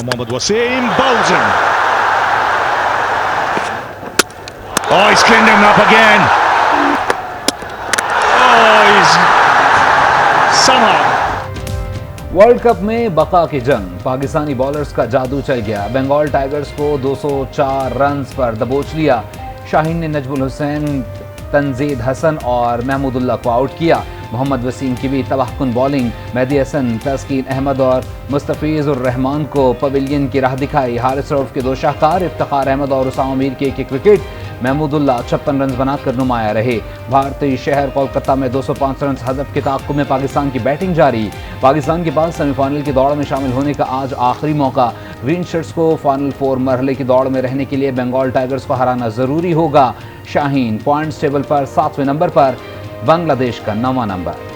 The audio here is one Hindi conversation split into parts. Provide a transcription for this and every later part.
Mohammad Wasim bowls him. Oh, he's cleaned him up again. Oh, he's somehow. World cup में बका की जंग, पाकिस्तानी बॉलर्स का जादू चल गया। बंगाल टाइगर्स को 204 रन्स पर दबोच लिया। शाहीन ने नजमुल हुसैन, तंजीद हसन और महमूदुल्लाह को आउट किया। मोहम्मद वसीम की भी तबाहकुन बॉलिंग, मेहदी हसन, तस्कीन अहमद और मुस्तफीजुर रहमान को पवेलियन की राह दिखाई। हारिस रऊफ के 2 शाहकार, इफ्तिखार अहमद और उसामा मीर के 1 विकेट। महमूदुल्लाह 56 रन बनाकर नुमाया रहे। भारतीय शहर कोलकाता में 205 रन हदफ के ताक़ुब में पाकिस्तान की बैटिंग जारी। पाकिस्तान के पास सेमीफाइनल की दौड़ में शामिल होने का आज आखिरी मौका। ग्रीन शर्ट्स को फाइनल 4 मरहले की दौड़ में रहने के लिए बंगाल टाइगर्स को हराना जरूरी होगा। शाहीन पॉइंट्स टेबल पर 7वें नंबर पर, बांग्लादेश का 9वां नंबर।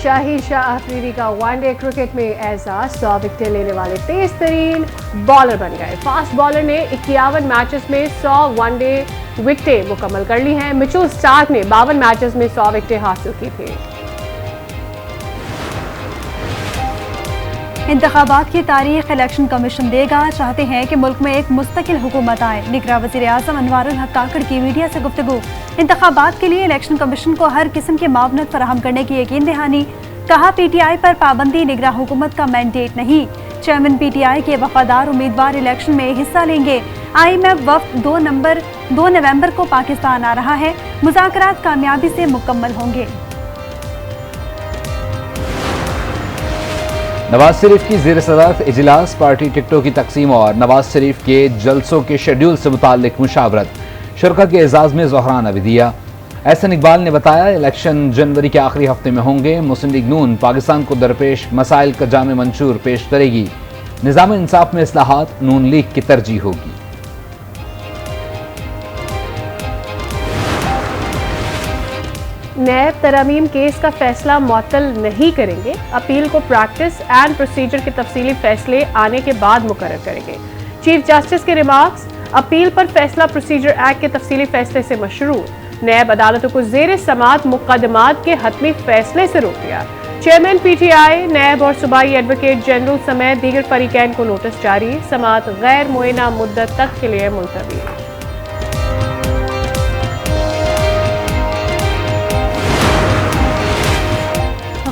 शाहीन शाह अफरीदी का वनडे क्रिकेट में एजाज, 100 विकेट लेने वाले तेज तरीन बॉलर बन गए। फास्ट बॉलर ने 51 मैचेस में 100 वनडे विकेटें मुकम्मल कर ली हैं। मिचेल स्टार्क ने 52 मैचेस में 100 विकेटें हासिल की थी। इंतखाबात की तारीख इलेक्शन कमीशन देगा। चाहते हैं कि मुल्क में एक मुस्तकिल हुकूमत आए। निगरां वज़ीर आज़म अनवारुल हक काकड़ की मीडिया से गुफ्तगू। इंतखाबात के लिए इलेक्शन कमीशन को हर किस्म की मावनत फराहम करने की यकीन दहानी। कहा, PTI पर पाबंदी निगरां हुकूमत का मैंडेट नहीं। चेयरमैन PTI के वफादार उम्मीदवार इलेक्शन में हिस्सा लेंगे। IMF वफ्द 2 नवंबर को पाकिस्तान आ रहा है। मुज़ाकरात कामयाबी से मुकम्मल होंगे। नवाज शरीफ की ज़ेर सदारत इजलास, पार्टी टिकटों की तकसीम और नवाज शरीफ के जलसों के शेड्यूल से मुताल्लिक मुशावरत। शुरा के एजाज में ज़ोहरान अविदिया। एहसन इकबाल ने बताया, इलेक्शन जनवरी के आखिरी हफ्ते में होंगे। मुस्लिम लीग नून पाकिस्तान को दरपेश मसाइल का जामे मंशूर पेश करेगी। निज़ाम इंसाफ में इस्लाहात नून लीग की तरजीह होगी। नैब तरमीम केस का फैसला मुअत्तल नहीं करेंगे। अपील को प्रैक्टिस एंड प्रोसीजर के तफसीली फैसले आने के बाद मुकर्रर करेंगे। चीफ जस्टिस के रिमार्क्स, अपील पर फैसला प्रोसीजर एक्ट के तफसीली फैसले से मशरूर। नैब अदालतों को ज़ेर समात मुकदमात के हतमी फैसले से रोक दिया। चेयरमैन PTI, नैब और सूबाई एडवोकेट जनरल समेत दीगर फरीकैन को नोटिस जारी। समात गैर मुअय्यना मुद्दत तक के लिए मुलतवी।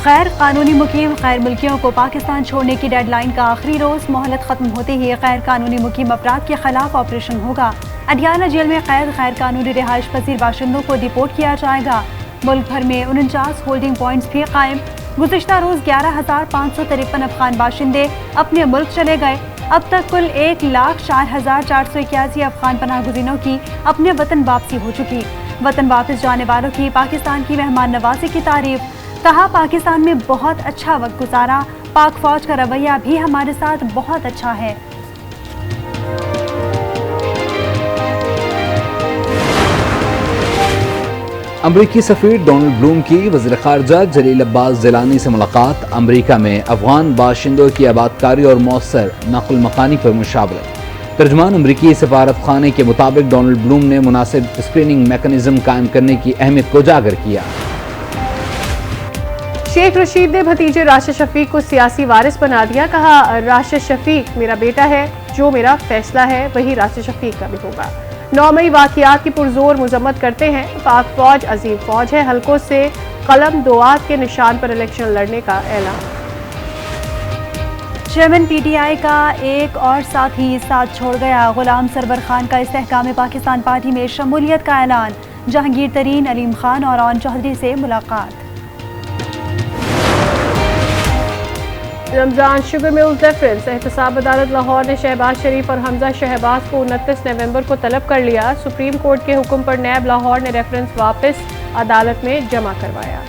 गैर कानूनी मुकीम गैर मुल्कियों को पाकिस्तान छोड़ने की डेडलाइन का आखिरी रोज। मोहलत खत्म होते ही गैर कानूनी मुकीम अफराद के खिलाफ ऑपरेशन होगा। अडियाला जेल में कैद गैर कानूनी रिहाइश पजीर बाशिंदों को डिपोर्ट किया जाएगा। मुल्क भर में 49 होल्डिंग पॉइंट्स भी कायम। गुज़िश्ता रोज 11,553 अफगान बाशिंदे अपने मुल्क चले गए। अब तक कुल 1,04,481 अफगान पनाह गुज़ीनों की अपने वतन वापसी हो चुकी। वतन वापस जाने वालों की पाकिस्तान की मेहमान नवाजी की तारीफ। कहा, पाकिस्तान में बहुत अच्छा वक्त गुजारा। पाक फौज का रवैया भी हमारे साथ बहुत अच्छा है। अमरीकी सफीर डोनाल्ड ब्लूम की वज़ीर ख़ारजा जलील अब्बास ज़िलानी से मुलाकात। अमरीका में अफगान बाशिंदों की आबादकारी और मौसर नक़ल मकानी पर मुशावरत। तर्जुमान अमरीकी सफारत खाने के मुताबिक डोनाल्ड ब्लूम ने मुनासिब स्क्रीनिंग मैकेनिज्म कायम करने की अहमियत को उजागर किया। शेख रशीद ने भतीजे राशिद शफीक को सियासी वारिस बना दिया। कहा, राशिद शफीक मेरा बेटा है, जो मेरा फैसला है वही राशिद शफीक का भी होगा। 9 मई वाक़ियात की पुरजोर मजम्मत करते हैं। पाक फौज अजीम फौज है। हल्कों से कलम दुआत के निशान पर इलेक्शन लड़ने का ऐलान। चेयरमैन PTI का एक और साथी साथ छोड़ गया। गुलाम सरवर खान का इस्तेहकाम पाकिस्तान पार्टी में शमूलियत का ऐलान। जहांगीर तरीन, अलीम खान और ऑन चौधरी से मुलाकात। रमजान शुगर मिल रेफरेंस, एहतसाब अदालत लाहौर ने शहबाज शरीफ और हमजा शहबाज को 29 नवंबर को तलब कर लिया। सुप्रीम कोर्ट के हुक्म पर नैब लाहौर ने रेफरेंस वापस अदालत में जमा करवाया।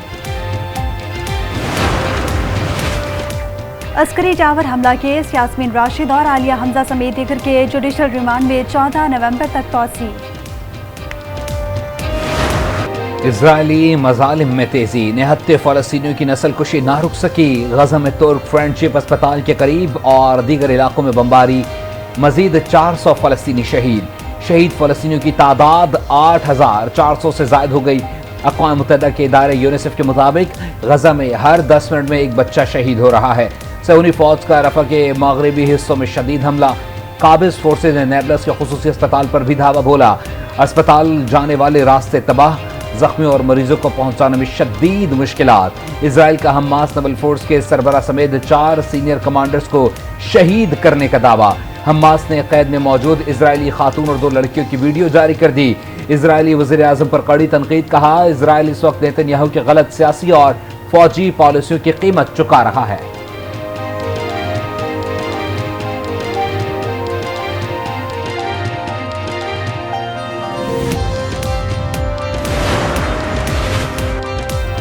अस्करी टावर हमला केस, यास्मीन राशिद और आलिया हमजा समेत दीगर के जुडिशल रिमांड में 14 नवंबर तक तौसी। इजरायली मजालिम में तेजी, निहत्ते फ़लस्तीनियों की नस्ल कुशी ना रुक सकी। गजा में तुर्क फ्रेंडशिप अस्पताल के करीब और दीगर इलाकों में बमबारी, मजीद 400 फ़लस्तीनी शहीद। शहीद फ़लस्तीनियों की तादाद 8400 से जायद हो गई। अक़वाम मुत्तहिदा के इदारे यूनिसेफ के मुताबिक गजा में हर 10 मिनट में एक बच्चा शहीद हो रहा है। सऊदी फौज का रफ़ा के मगरबी हिस्सों में शदीद हमला, काबिज़ फोर्सेज ने नेबलस के खुसूसी अस्पताल पर भी धावा बोला। अस्पताल जाने वाले रास्ते तबाह, जख्मी और मरीजों को पहुंचाने में शदीद मुश्किलात। इजराइल का हमास नबल फोर्स के सरबरा समेत 4 सीनियर कमांडर्स को शहीद करने का दावा। हमास ने कैद में मौजूद इजरायली खातून और 2 लड़कियों की वीडियो जारी कर दी। इजरायली वज़ीर आज़म पर कड़ी तनकीद, कहा इजराइल इस वक्त नेतन्याहू की गलत सियासी और फौजी पॉलिसियों की कीमत चुका रहा है।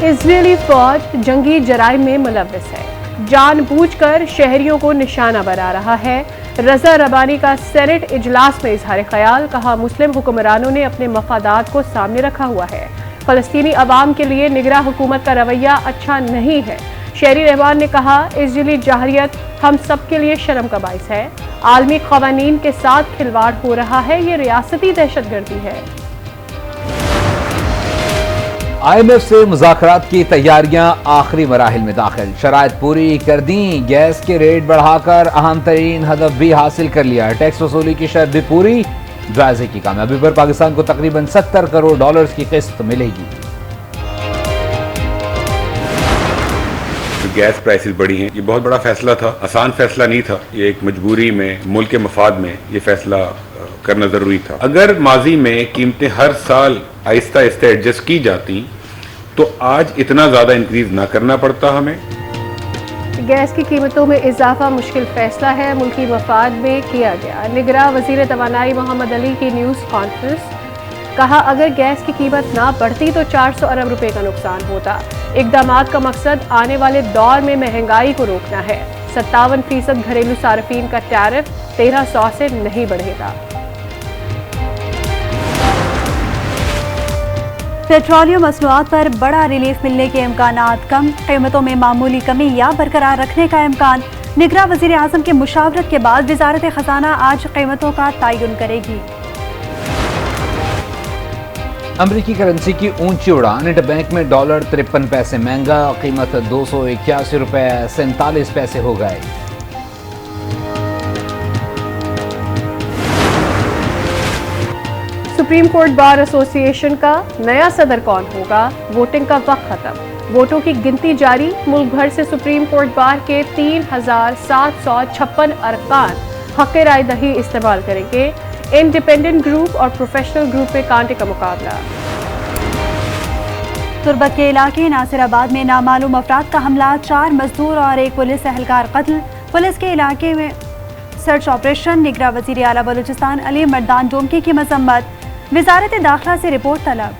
इजरायली फौज जंगी जराइम में मुलव्वस है, जानबूझकर शहरियों को निशाना बना रहा है। रजा रबानी का सेनेट इजलास में इजहार ख्याल, कहा मुस्लिम हुक्मरानों ने अपने मफादात को सामने रखा हुआ है। फलस्तीनी अवाम के लिए निगरां हुकूमत का रवैया अच्छा नहीं है। शहरी रहमान ने कहा इजरायली जहरियत हम सब के लिए शर्म का बाइस है। आलमी क़वानीन के साथ खिलवाड़ हो रहा है, ये रियासती दहशतगर्दी है। IMF से मुज़ाकरात की तैयारियां आखिरी मराहिल में दाखिल, शराइत पूरी कर दी। गैस के रेट बढ़ाकर अहम तरीन हदफ भी हासिल कर लिया। टैक्स वसूली की शर्त भी पूरी, जायजे की कामयाबी पर पाकिस्तान को तकरीबन $70 करोड़ की किस्त मिलेगी। गैस प्राइसेस बढ़ी हैं, ये बहुत बड़ा फैसला था, आसान फैसला नहीं था। ये एक मजबूरी में, मुल्क के मफाद में ये फैसला करना जरूरी था। अगर माजी में कीमतें हर साल आहिस्ता आहिस्ता एडजस्ट की जाती तो आज इतना ज्यादा इंक्रीज ना करना पड़ता हमें। गैस की कीमतों में इजाफा मुश्किल फैसला है, मुल्की मफाद में किया गया। निगरां वजीर तवानाई मोहम्मद अली की न्यूज़ कॉन्फ्रेंस, कहा अगर गैस की कीमत ना बढ़ती तो 400 अरब रुपए का नुकसान होता। इक़दामात का मकसद आने वाले दौर में महंगाई को रोकना है। 57% घरेलू सार्फिन का टैरिफ 1300 से नहीं बढ़ेगा। पेट्रोलियम मसनूआत पर बड़ा रिलीफ मिलने के इम्कानात कम, कीमतों में मामूली कमी या बरकरार रखने का इम्कान। निगरां वज़ीर आज़म के मुशावरत के बाद वज़ारत ख़ज़ाना आज कीमतों का तयन करेगी। अमरीकी करेंसी की ऊंची उड़ान, इंटरबैंक में डॉलर 53 पैसे महंगा, कीमत 281 रुपए 47 पैसे हो गए। सुप्रीम कोर्ट बार एसोसिएशन का नया सदर कौन होगा, वोटिंग का वक्त खत्म, वोटों की गिनती जारी। मुल्क भर से सुप्रीम कोर्ट बार के 3756 अरकान हक़ राय दही इस्तेमाल करेंगे। इंडिपेंडेंट ग्रुप और प्रोफेशनल ग्रुप में कांटे का मुकाबला। तुर्बत के इलाके नासिराबाद में नामालूम अफराद का हमला, 4 मजदूर और 1 पुलिस एहलकार कत्ल। पुलिस के इलाके में सर्च ऑपरेशन, निगरां वज़ीर आला बलूचिस्तान अली मर्दान डोमकी की मजम्मत। वज़ारत दाखिला से रिपोर्ट तलब।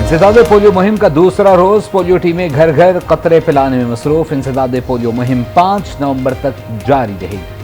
इंसदाद पोलियो मुहिम का दूसरा रोज, पोलियो टीमें घर घर कतरे पिलाने में मसरूफ। इंसदाद पोलियो मुहिम 5 नवंबर तक जारी रहेगी।